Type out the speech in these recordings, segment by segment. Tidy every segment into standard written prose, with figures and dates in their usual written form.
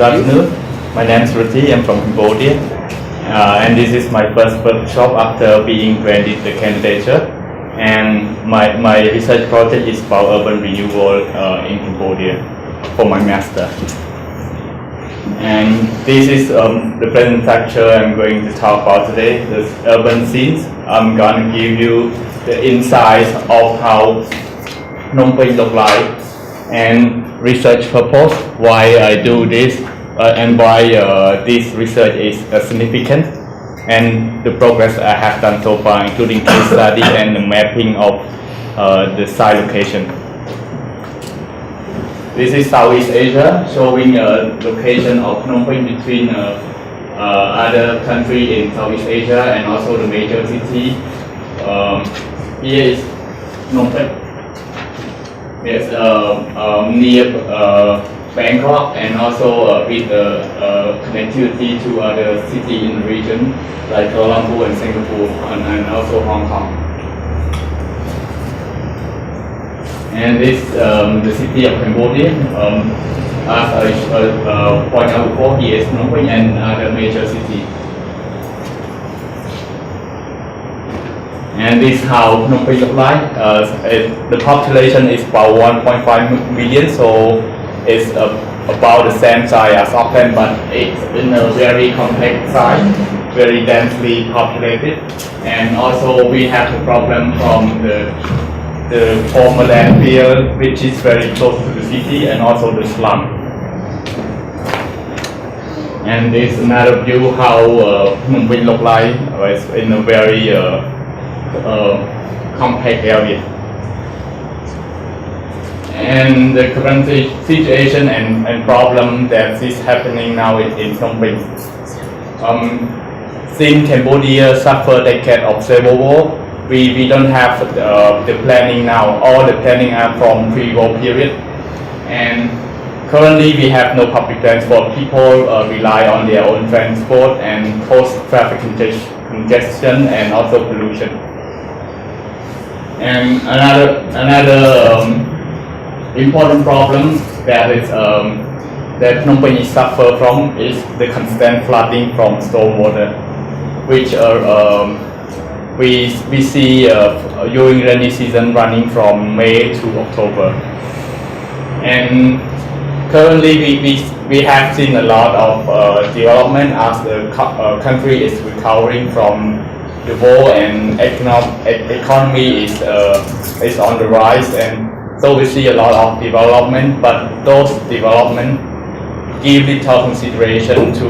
afternoon. My name is Rithy. I'm from Cambodia, and this is my first workshop after being granted the candidature. And my research project is about urban renewal in Cambodia for my master. And this is the present structure I'm going to talk about today, the urban scenes. I'm going to give you the insights of how Phnom Penh look like and research purpose, why I do this and why this research is significant, and the progress I have done so far, including case study and the mapping of the site location. This is Southeast Asia, showing a location of Phnom Penh between other countries in Southeast Asia and also the major city. Here is Phnom Penh. It's near Bangkok and also with connectivity to other cities in the region like Kuala Lumpur and Singapore and also Hong Kong. And this the city of Cambodia. As I pointed out before, here is Phnom Penh and other major cities. And this is how Phnom Penh look like. The population is about 1.5 million, so it's about the same size as Auckland, but it's in a very complex site, very densely populated. And also we have the problem from the former landfill, which is very close to the city, and also the slum. And this is another view how Phnom Penh look like. It's in a very compact area. And the current situation and problem that is happening now in Phnom Penh. Since Cambodia suffered a decade of civil war, we don't have the planning now. All the planning are from pre-war period. And currently we have no public transport. People rely on their own transport and cause traffic congestion and also pollution. And another important problem that that Phnom Penh suffer from is the constant flooding from stormwater, which we see during rainy season running from May to October. And currently we have seen a lot of development as the country is recovering from the war and economy is on the rise, and so we see a lot of development, but those development give little consideration to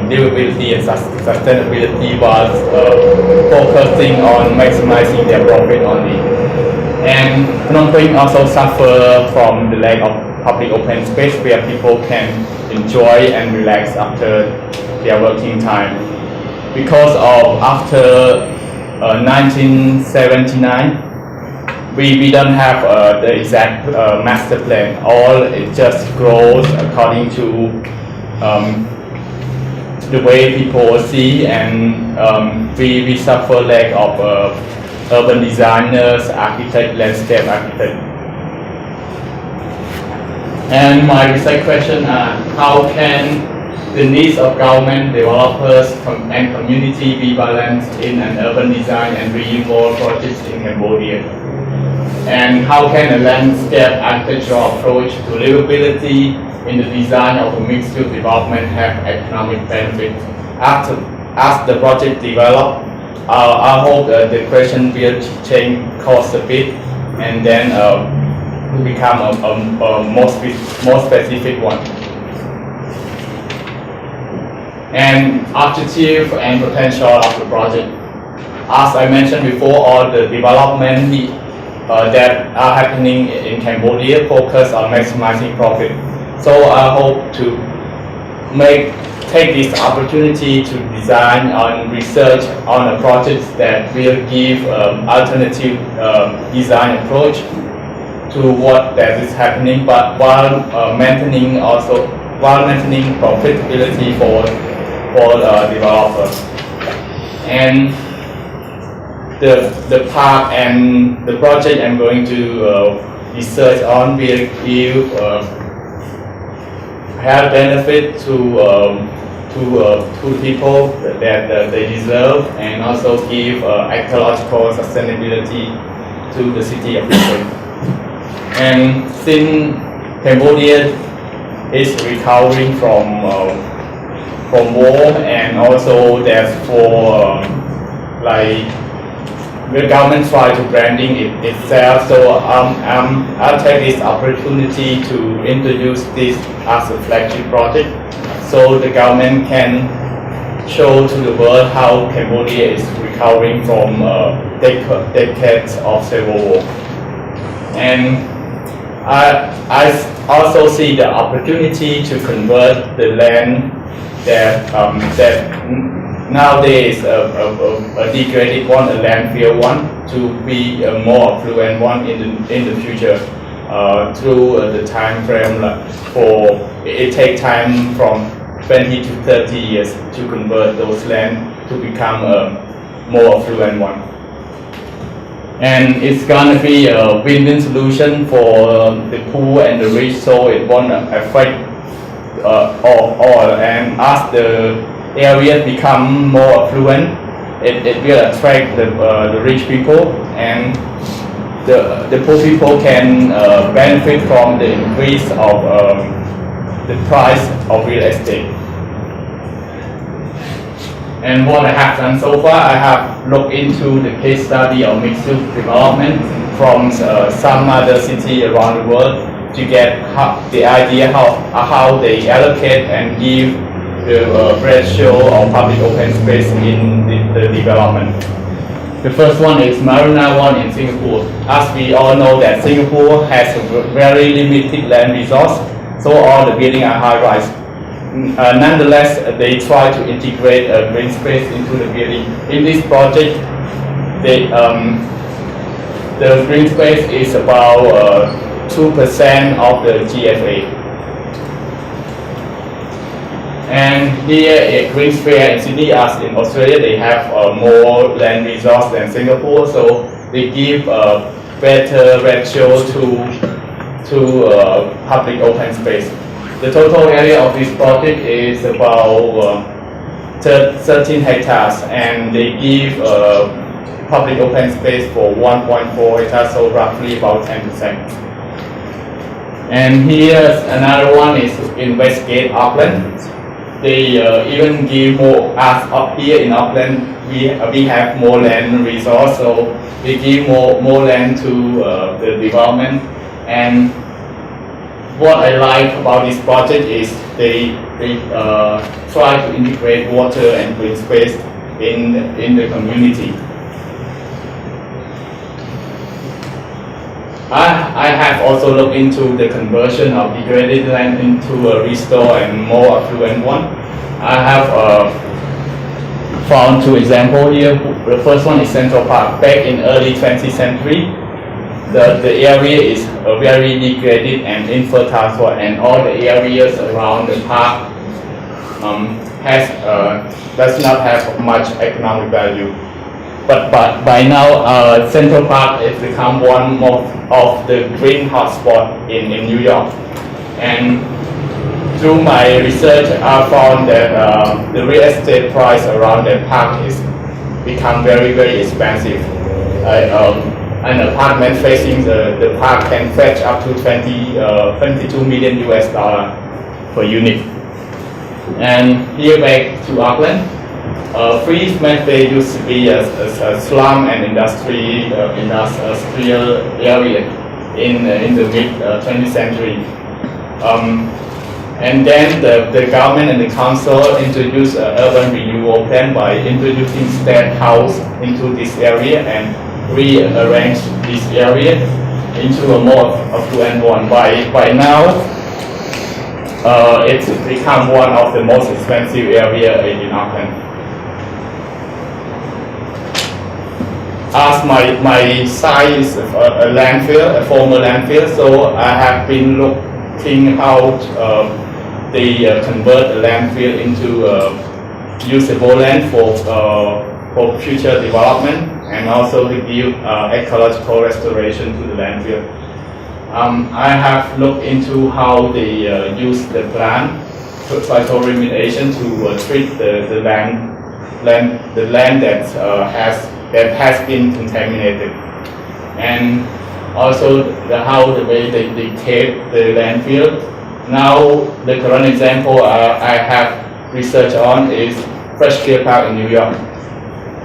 livability and sustainability, while focusing on maximizing their profit only. And Phnom Penh also suffer from the lack of public open space where people can enjoy and relax after their working time. Because of after 1979, we don't have the exact master plan. All it just grows according to the way people see, and we suffer lack of urban designers, architects, landscape architects. And my research question are, how can the needs of government, developers, and community be balanced in an urban design and renewal project in Cambodia? And how can a landscape architectural approach to livability in the design of a mixed-use development have economic benefits? As the project develops, I hope the question will change course a bit, and then become a more specific one. And objective and potential of the project. As I mentioned before, all the development that are happening in Cambodia focus on maximizing profit. So I hope to take this opportunity to design and research on a project that will give alternative design approach to what that is happening, but while maintaining profitability for developers. And the part and the project I'm going to research on will give have benefit to people that they deserve, and also give ecological sustainability to the city of Phnom Penh. And since Cambodia is recovering from war, and also therefore like the government try to branding itself, so I'll take this opportunity to introduce this as a flagship project, so the government can show to the world how Cambodia is recovering from decades of civil war. And I also see the opportunity to convert the land that nowadays a degraded one, a landfill one, to be a more affluent one in the future through the time frame. For it takes time from 20 to 30 years to convert those land to become a more affluent one. And it's gonna be a win-win solution for the poor and the rich, so it won't affect all. And as the areas become more affluent, it will attract the rich people, and the poor people can benefit from the increase of the price of real estate. And what I have done so far, I have looked into the case study of mixed-use development from some other city around the world to get the idea how they allocate and give the ratio of public open space in the development. The first one is Marina One in Singapore. As we all know that Singapore has a very limited land resource, so all the buildings are high-rise. Nonetheless, they try to integrate green space into the building. In this project, the green space is about 2% of the GFA. And here at Green Sphere in Sydney, as in Australia, they have more land resource than Singapore, so they give a better ratio to public open space. The total area of this project is about 13 hectares, and they give public open space for 1.4 hectares, so roughly about 10%. And here's another one is in Westgate, Auckland. They even give more, as up here in Auckland, we have more land resource, so they give more land to the development. And what I like about this project is they try to integrate water and green space in the community. I have also looked into the conversion of degraded land into a restore and more affluent one. I have found two examples here. The first one is Central Park. Back in early 20th century, the area is very degraded and infertile, and all the areas around the park does not have much economic value. But by now, Central Park has become one of the green hotspot in New York. And through my research, I found that the real estate price around that park is become very, very expensive. An apartment facing the park can fetch up to 22 million US dollar per unit. And here back to Auckland. Free Smith Bay used to be a slum and industrial area in the mid 20th century. And then the government and the council introduced an urban renewal plan by introducing state house into this area and rearrange this area into a more affluent one. By now, it's become one of the most expensive areas in Auckland. As my site is a landfill, a former landfill, so I have been looking how they convert the landfill into usable land for future development, and also to give ecological restoration to the landfill. I have looked into how they use the plant phytoremediation to treat the land that has been contaminated, and also how the way they keep the landfill. Now the current example I have researched on is Fresh Clear Park in New York.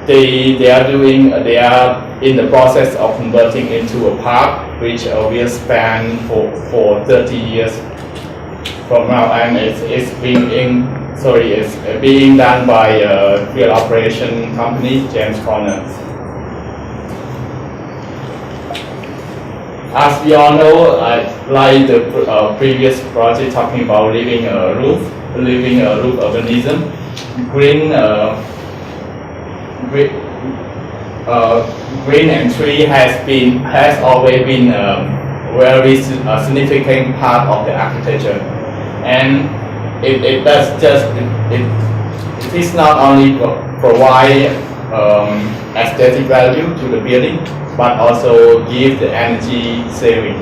They are in the process of converting into a park which will span for 30 years from now, and it's being done by a field operation company, James Corner. As we all know, like the previous project talking about living roof urbanism, green and tree has always been a very significant part of the architecture, and it is not only provide aesthetic value to the building, but also give the energy saving.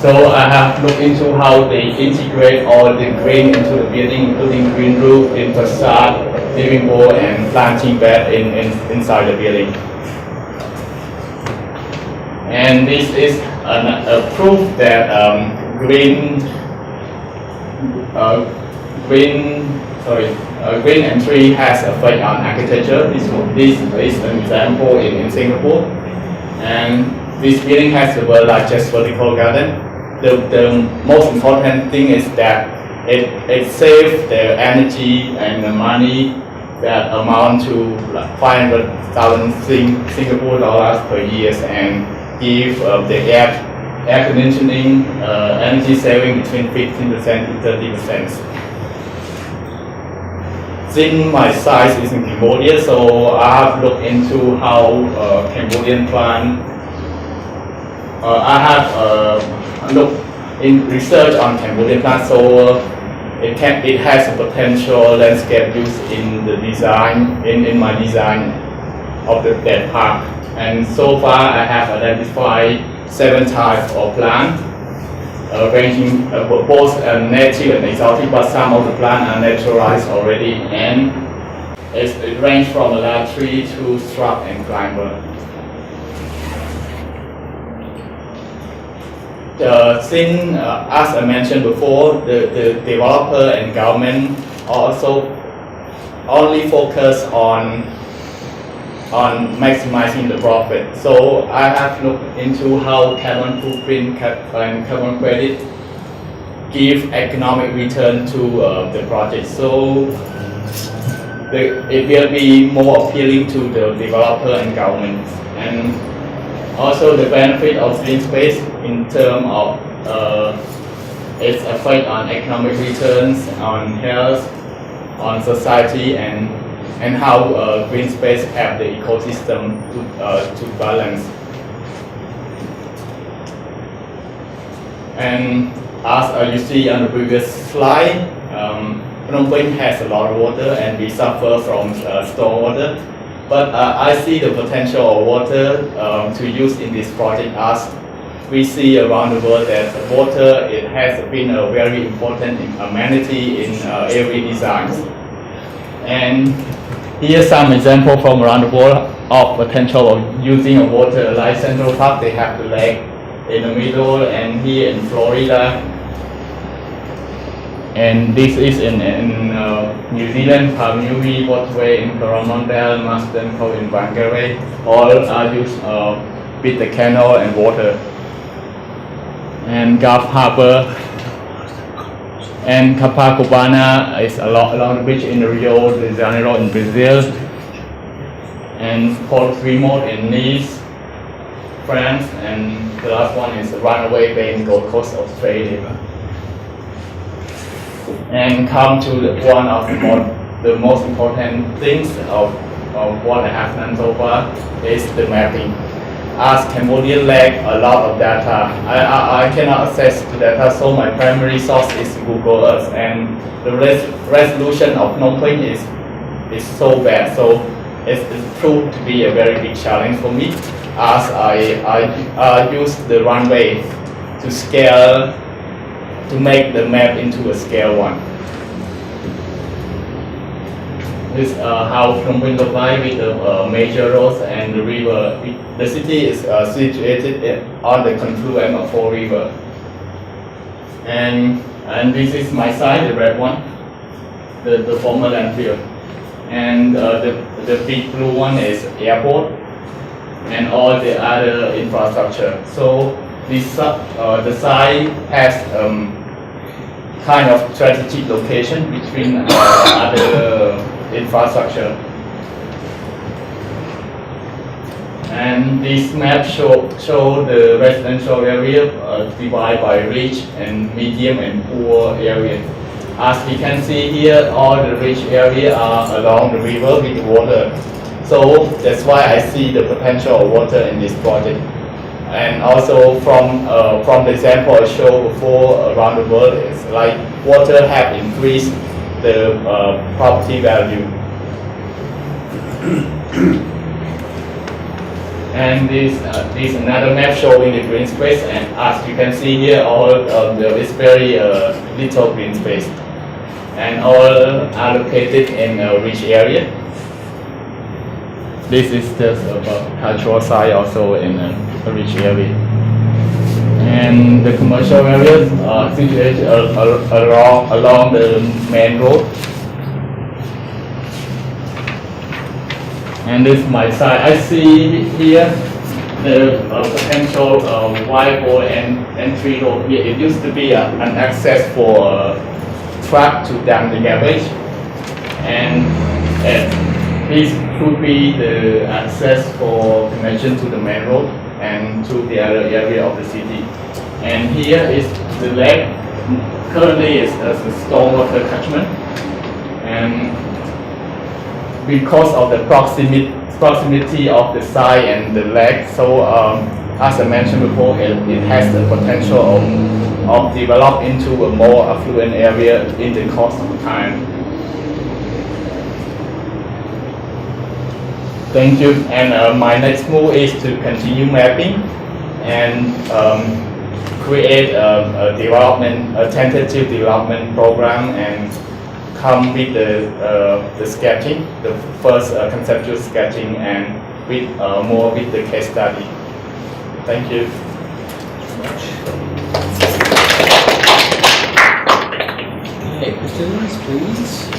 So I have looked into how they integrate all the green into the building, including green roof, in facade, living wall, and planting bed inside the building. And this is a proof that green and tree has effect on architecture. This is an example in Singapore, and this building has the world's largest vertical garden. The most important thing is that it saves the energy and the money that amount to like 500,000 Singapore dollars per year, and give the air conditioning energy saving between 15% to 30%. Since my site is in Cambodia, so I have looked into how Cambodian plant. I have looked in research on Cambodian plant, so it has a potential landscape use in the design in my design of that park. And so far, I have identified 7 types of plants, ranging both native and exotic, but some of the plants are naturalized already, and it ranges from a large tree to shrub and climber. Since, as I mentioned before, the developer and government also only focus on maximizing the profit. So I have looked into how carbon footprint and carbon credit give economic return to the project. So it will be more appealing to the developer and government. And also the benefit of green space in terms of its effect on economic returns, on health, on society, and how green space help the ecosystem to balance. And as you see on the previous slide, Phnom Penh has a lot of water, and we suffer from storm water. But I see the potential of water to use in this project, as we see around the world that water has been a very important amenity in every design. And here's some example from around the world of potential of using water. Like Central Park, they have the lake in the middle, and here in Florida. And this is in New Zealand, Palm Waterway in Coromandel, Marsden Cove in Whangarei. All are used with the canal and water. And Gulf Harbor and Copacabana is along the beach in Rio de Janeiro in Brazil. And Port Remote in Nice, France. And the last one is Runaway Bay in Gold Coast, Australia. And come to one of the most important things of what I have done so far is the mapping. As Cambodia lack a lot of data, I cannot access to data, so my primary source is Google Earth, and the resolution of Phnom Penh is so bad. So it's proved to be a very big challenge for me, as I use the runway to scale, to make the map into a scale one. This is how Phnom Penh looks like with the major roads and the river. The city is situated on the confluence of 4 rivers. And this is my side, the red one, the former landfill. And the big blue one is airport and all the other infrastructure. So this the site has kind of strategic location between other infrastructure. And this map show the residential area divided by rich and medium and poor area. As we can see here, all the rich area are along the river with water. So that's why I see the potential of water in this project. And also from the example I showed before around the world, it's like water have increased the property value. And this another map showing the green space, and as you can see here, all there is very little green space, and all are located in a rich area. This is just a cultural site also in a rich area. And the commercial areas are situated along the main road. And this is my side. I see here the potential wide and entry road here. It used to be an access for truck to dump the garbage, and this could be the access for connection to the main road and to the other area of the city. And here is the lake. Currently it's a stormwater catchment, and because of the proximity of the site and the lake, so as I mentioned before, it has the potential of develop into a more affluent area in the course of time. Thank you. And my next move is to continue mapping and create a tentative development program and come with the sketching, the first conceptual sketching, and with more with the case study. Thank you. Okay, questions, please.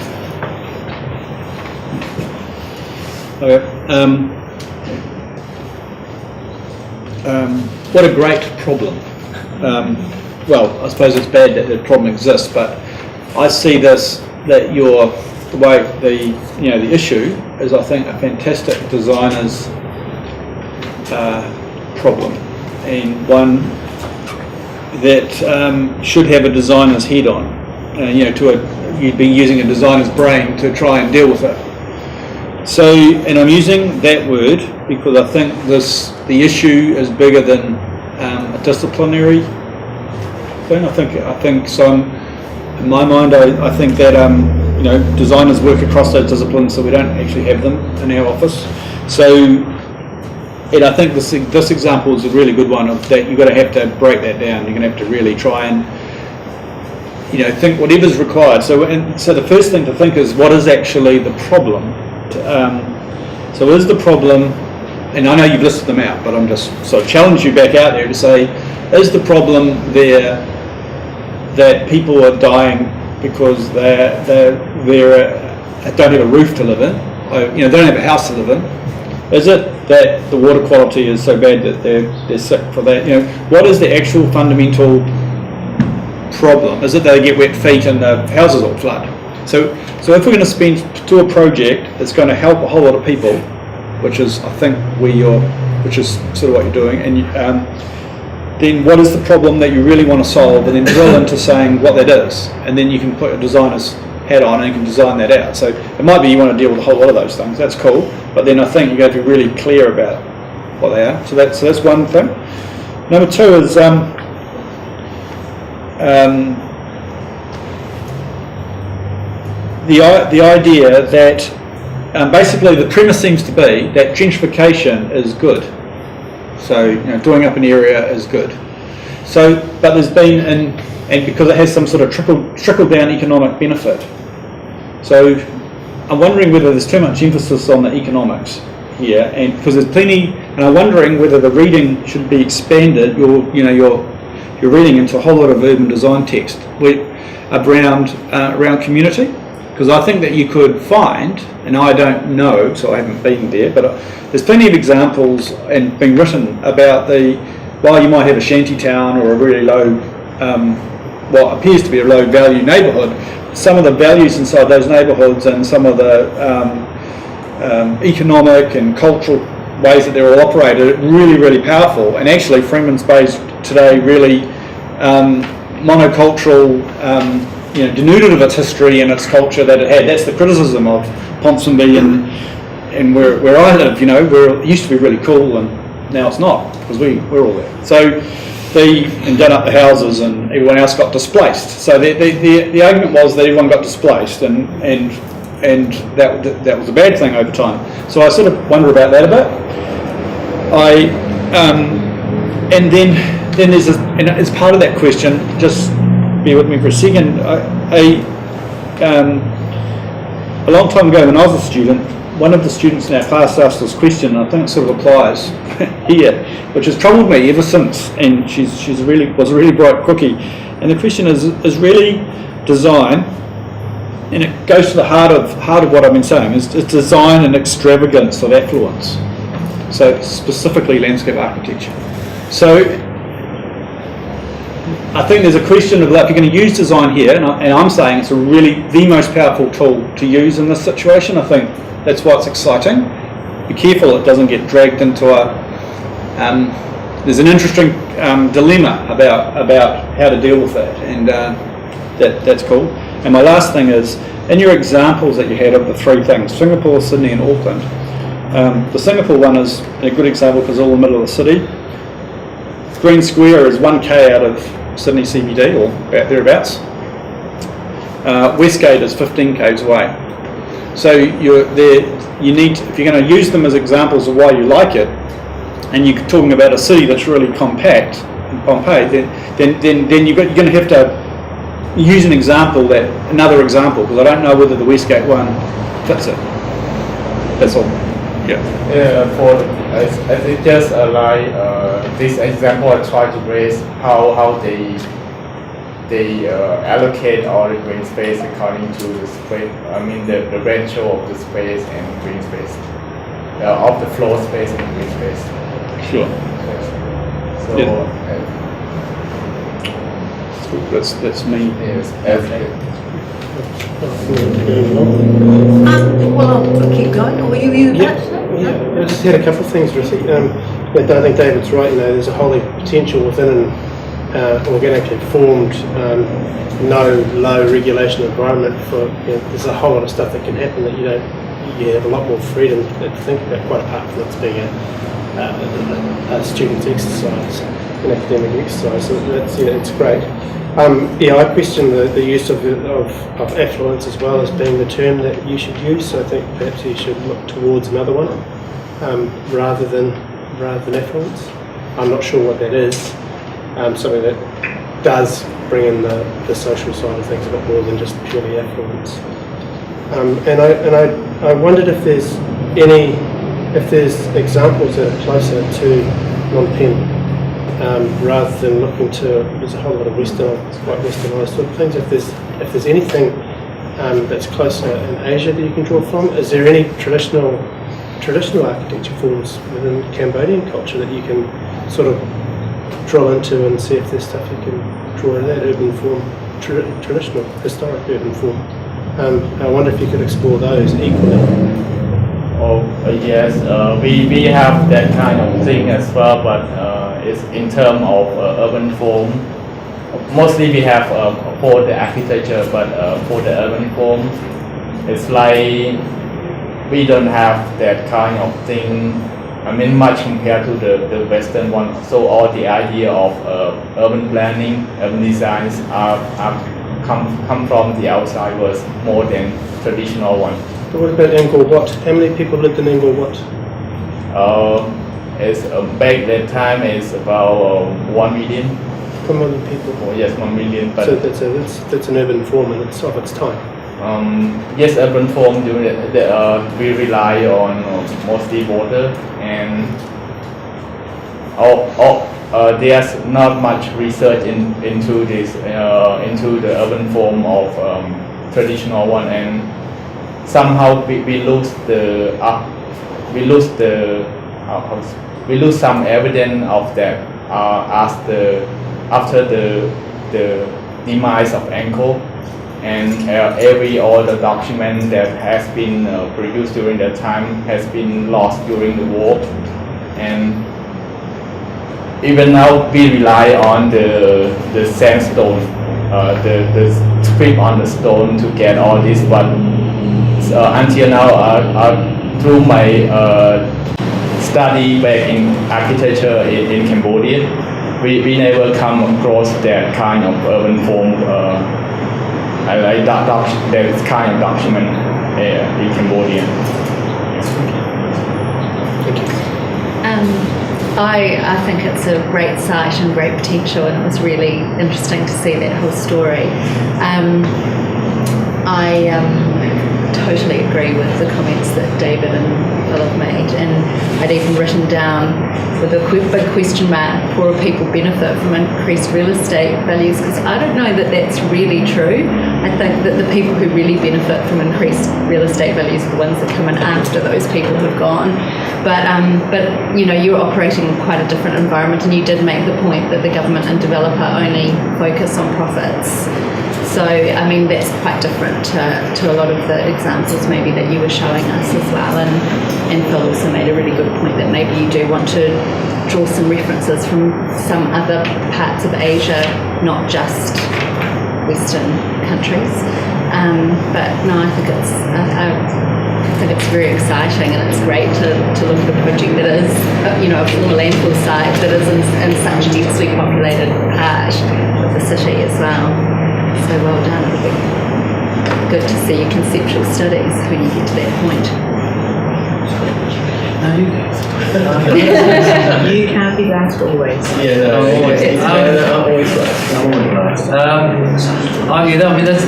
Okay. What a great problem. Well, I suppose it's bad that the problem exists, but I see this, that the issue is, I think, a fantastic designer's problem, and one that should have a designer's head on. You'd be using a designer's brain to try and deal with it. So, and I'm using that word because I think the issue is bigger than a disciplinary thing. I think so. In my mind, I think that designers work across those disciplines, so we don't actually have them in our office. So, and I think this example is a really good one of that. You're going to have to break that down. You're going to have to really try and think whatever's required. So the first thing to think is, what is actually the problem? So is the problem, and I know you've listed them out, but I'm just sort of challenge you back out there to say, is the problem there that people are dying because they don't have a roof to live in, they don't have a house to live in? Is it that the water quality is so bad that they're sick for that? What is the actual fundamental problem? Is it they get wet feet and the houses all flood? So if we're going to do a project that's going to help a whole lot of people, which is, I think, which is sort of what you're doing, and then what is the problem that you really want to solve, and then drill into saying what that is, and then you can put a designer's hat on and you can design that out. So it might be you want to deal with a whole lot of those things. That's cool, but then I think you got to be really clear about what they are. So that's one thing. Number two is the idea that basically the premise seems to be that gentrification is good. So, doing up an area is good. So, but there's been, and because it has some sort of trickle down economic benefit. So, I'm wondering whether there's too much emphasis on the economics here, and because there's plenty, and I'm wondering whether the reading should be expanded. You're reading into a whole lot of urban design text around community, because I think that you could find, and I don't know, so I haven't been there, but there's plenty of examples and being written about while you might have a shanty town or a really low, what appears to be a low value neighbourhood, some of the values inside those neighbourhoods and some of the economic and cultural ways that they're all operated are really, really powerful. And actually Freeman's Bay's today really monocultural, denuded of its history and its culture that it had. That's the criticism of Ponsonby and where I live, where it used to be really cool and now it's not, because we're all there. So and done up the houses and everyone else got displaced. So the argument was that everyone got displaced and that was a bad thing over time. So I sort of wonder about that a bit. And then there's and as part of that question, just bear with me for a second. A long time ago when I was a student, one of the students in our class asked this question, and I think it sort of applies here, which has troubled me ever since. And she was a really bright cookie. And the question is really design, and it goes to the heart of what I've been saying. Is design and extravagance of affluence. So specifically landscape architecture. So I think there's a question of, like, if you're going to use design here, and I'm saying it's the most powerful tool to use in this situation. I think that's why it's exciting. Be careful it doesn't get dragged into there's an interesting dilemma about how to deal with that, and that's cool. And my last thing is, in your examples that you had of the three things, Singapore, Sydney and Auckland, the Singapore one is a good example because it's all in the middle of the city. Green Square is 1k out of Sydney CBD, or thereabouts. Westgate is 15 k's away. So you need, if you're going to use them as examples of why you like it, and you're talking about a city that's really compact in Pompeii, then you're going to have to use another example, because I don't know whether the Westgate one fits it. That's all. Yeah. I think just like this example, I try to raise how they allocate all the green space according to the space. I mean the ratio of the space and green space, of the floor space and green space. Sure. So yeah. That's me. Yes. Well, I'll keep going. Or you Yeah, I just had a couple of things, Rithy. I think David's right. There's a whole heap of potential within an organically formed, no low regulation environment. There's a whole lot of stuff that can happen that you have a lot more freedom to think about, quite apart from it being a student's exercise, an academic exercise. So it's great. I question the use of affluence as well as being the term that you should use. So I think perhaps you should look towards another one rather than affluence. I'm not sure what that is. Something that does bring in the social side of things a bit more than just purely affluence. And I wondered if there's examples that are closer to Phnom Penh. Rather than looking to, there's a whole lot of quite westernised sort of things. If there's anything that's closer in Asia that you can draw from, is there any traditional architecture forms within Cambodian culture that you can sort of drill into and see if there's stuff you can draw in that urban form, traditional, historic urban form? I wonder if you could explore those equally. Yes, we have that kind of thing as well, but it's in terms of urban form. Mostly we have for the architecture, but for the urban form, it's like we don't have that kind of thing. I mean, much compared to the Western one. So all the idea of urban planning, urban designs are come from the outside was more than traditional one. But what about Angkor Wat? How many people lived in Angkor Wat? It's back that time is about 1 million. 1 million people. Oh, yes, 1 million. But So that's an urban form and it's of its time. yes, urban form during we rely on mostly water and there's not much research into this into the urban form of traditional one, and somehow we lose some evidence of that after the demise of Angkor, and all the document that has been produced during that time has been lost during the war, and even now we rely on the sandstone, the script on the stone to get all this, but until now, through my study back in architecture in Cambodia, we never come across that kind of urban form, that kind of document in Cambodia. Thank you. I think it's a great site and great potential, and it was really interesting to see that whole story. I totally agree with the comments that David and Philip made, and I'd even written down with a big question mark, poorer people benefit from increased real estate values, because I don't know that that's really true. I think that the people who really benefit from increased real estate values are the ones that come in after those people have gone. But you know, you're operating in quite a different environment, and you did make the point that the government and developer only focus on profits. So, I mean, that's quite different to a lot of the examples maybe that you were showing us as well. And Phil also made a really good point that maybe you do want to draw some references from some other parts of Asia, not just Western countries. But no, I think it's very exciting, and it's great to look at a project that is, you know, a former landfill site that is in such a densely populated part of the city as well. So well done. It'll be good to see your conceptual studies when you get to that point. You can't be last always. Yeah, no, I'm always last. I mean, that's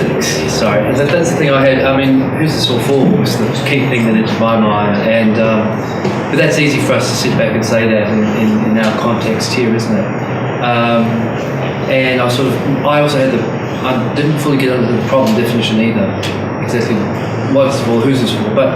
the thing I had. I mean, who's this all for? Was the key thing that entered my mind, and but that's easy for us to sit back and say that in our context here, isn't it? And I also had I didn't fully get into the problem definition either. Exactly what's for, who's this for, but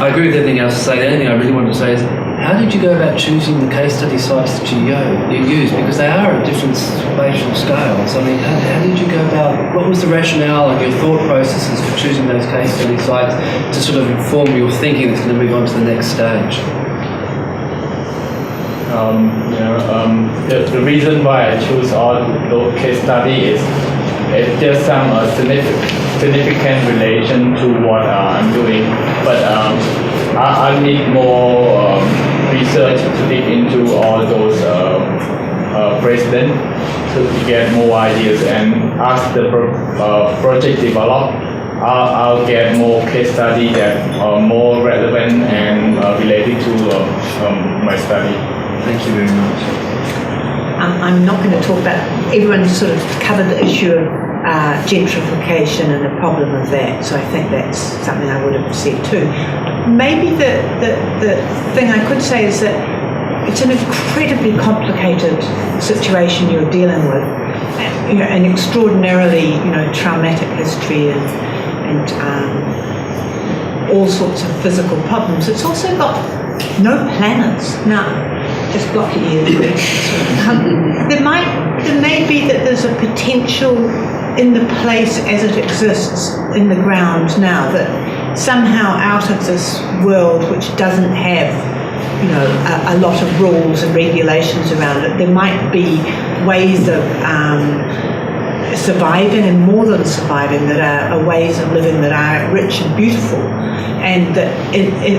I agree with everything else to say. The only thing I really wanted to say is, how did you go about choosing the case study sites that you use? Because they are at different spatial scales. I mean, how did you go about, what was the rationale and your thought processes for choosing those case study sites to sort of inform your thinking that's going to move on to the next stage? The reason why I choose all those case study is there's some significant relation to what I'm doing, but I need more research to dig into all those precedents to get more ideas, and as the project develop, I'll get more case study that are more relevant and related to my study. Thank you very much. I'm not going to talk about, everyone sort of covered the issue of gentrification and the problem of that, so I think that's something I would have said too. Maybe the thing I could say is that it's an incredibly complicated situation you're dealing with, you know, an extraordinarily, you know, traumatic history and all sorts of physical problems. It's also got no planners. Now, just block your ears. There may be that there's a potential in the place as it exists in the ground now, that somehow out of this world which doesn't have, you know, a lot of rules and regulations around it, there might be ways of surviving, and more than surviving, that are ways of living that are rich and beautiful, and that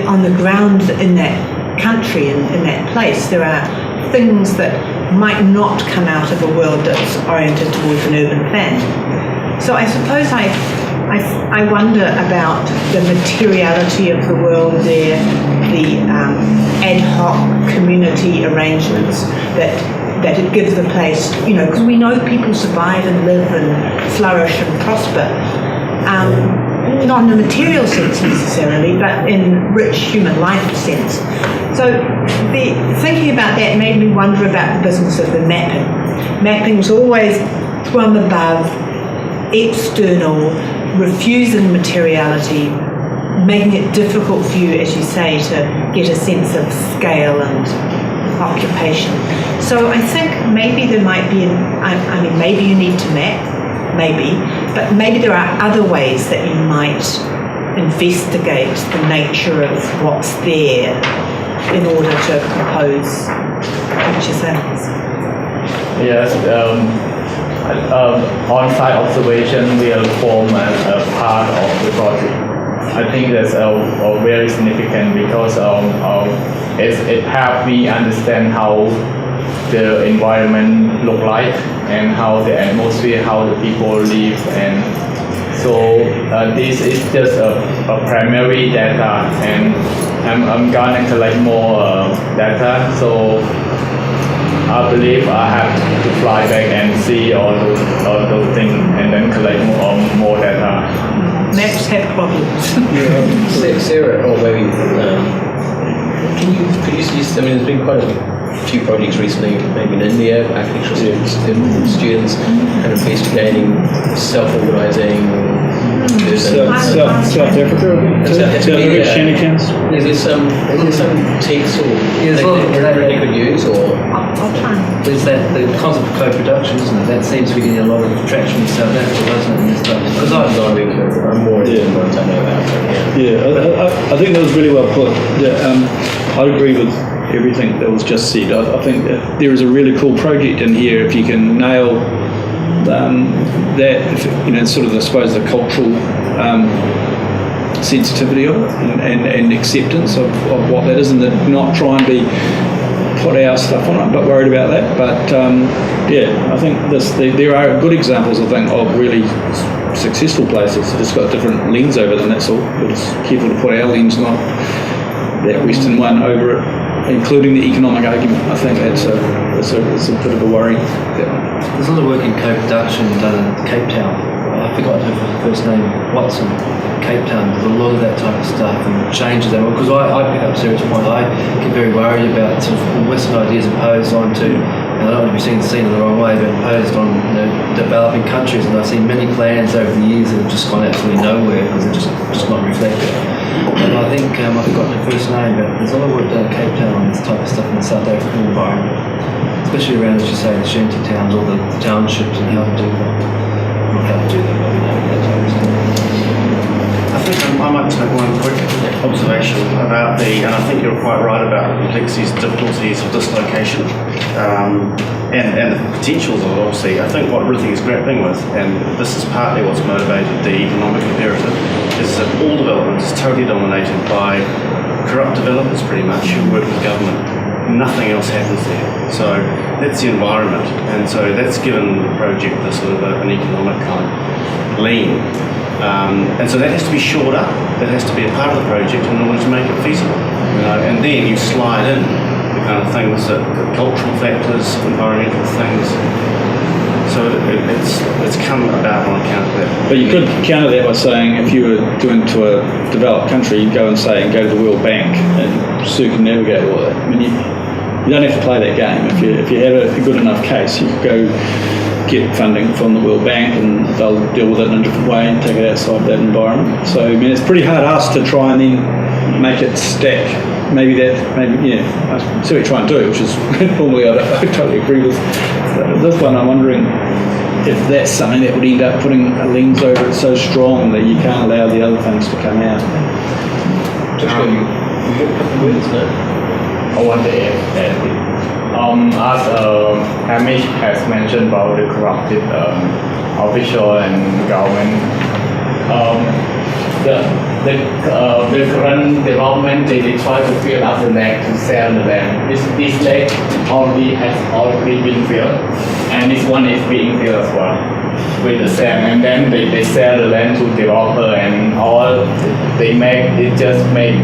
on the ground in that country and in that place there are things that might not come out of a world that's oriented towards an urban plan. So I suppose I wonder about the materiality of the world there, the ad hoc community arrangements that it gives the place, because we know people survive and live and flourish and prosper. Not in a material sense necessarily, but in rich human life sense. So thinking about that made me wonder about the business of the mapping. Mapping's always from above, external, refusing materiality, making it difficult for you, as you say, to get a sense of scale and occupation. So I think maybe there might be, maybe you need to map, maybe, but maybe there are other ways that you might investigate the nature of what's there in order to propose future things. Yes, on-site observation will form a part of the project. I think that's very significant because it helps me understand how the environment look like and how the atmosphere, how the people live, and so this is just a primary data, and I'm gonna collect more data. So I believe I have to fly back and see all those things and then collect more data. Maps have problems. Sarah, or maybe could you suggest? I mean, there's been quite a few projects recently, maybe in India, architectural students kind of investigating, self-organising. South Africa, Shanty Towns. Is there some text or there's a lot of they could use, or I'll try and... There's the concept of co-production, isn't it? That seems to be getting a lot of traction in South Africa, doesn't it, in this place? Because I'm more into the ones I know about. I think that was really well put. I agree with everything that was just said. I think that there is a really cool project in here if you can nail that, sort of, I suppose, the cultural sensitivity of it and acceptance of what that is, and that not try and put our stuff on it, but worried about that. But I think there are good examples, I think, of really successful places. It's just got a different lens over them, that's all. We're just careful to put our lens, not that Western one, over it, including the economic argument. I think it's a bit of a worry. There's a lot of work in co-production done in Cape Town. I forgot her first name, Watson, Cape Town. There's a lot of that type of stuff and changes that. Because I pick up Sarah's point. I get very worried about sort of Western ideas imposed onto, and I don't want to be seen in the wrong way, but imposed on developing countries. And I've seen many plans over the years that have just gone absolutely nowhere because they're just not reflected. And I think I forgot her first name, but there's a lot of work done in Cape Town on this type of stuff in the South African environment, especially around, as you say, the shanty towns or the townships and how to do that. Not how to do that, but that type of stuff. I think I might just make one quick observation about and I think you're quite right about the complexities, difficulties of this location, and the potentials of it, obviously. I think what Rithy is grappling with, and this is partly what's motivated the economic imperative, is that all development is totally dominated by corrupt developers, pretty much, who work with government. Nothing else happens there. So that's the environment, and so that's given the project this sort of an economic kind of lean. And so that has to be shored up. That has to be a part of the project in order to make it feasible. And then you slide in the kind of things that cultural factors, environmental things. So it's come about on account of that. But you could counter that by saying, if you were doing to a developed country, you'd go and go to the World Bank and circumnavigate all that. I mean, you don't have to play that game. If you have a good enough case, you could go get funding from the World Bank and they'll deal with it in a different way and take it outside that environment. So I mean, it's pretty hard asked to try and then make it stack. Maybe I see what you're trying to do, which is normally I totally agree with. This one, I'm wondering if that's something that would end up putting a lens over it so strong that you can't allow the other things to come out. Just you got a couple of words, no? I want to add as Hamish has mentioned about the corrupted official and government, the current development, they try to fill up the land to sell the land. This lake has already been filled, and this one is being filled as well with the sand. And then they sell the land to developer, and all they make is just make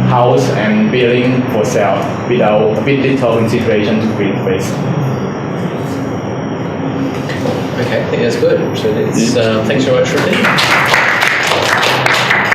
house and building for sale with little consideration to green space. Okay, I think that's good. So it's, thanks very much, Rithy.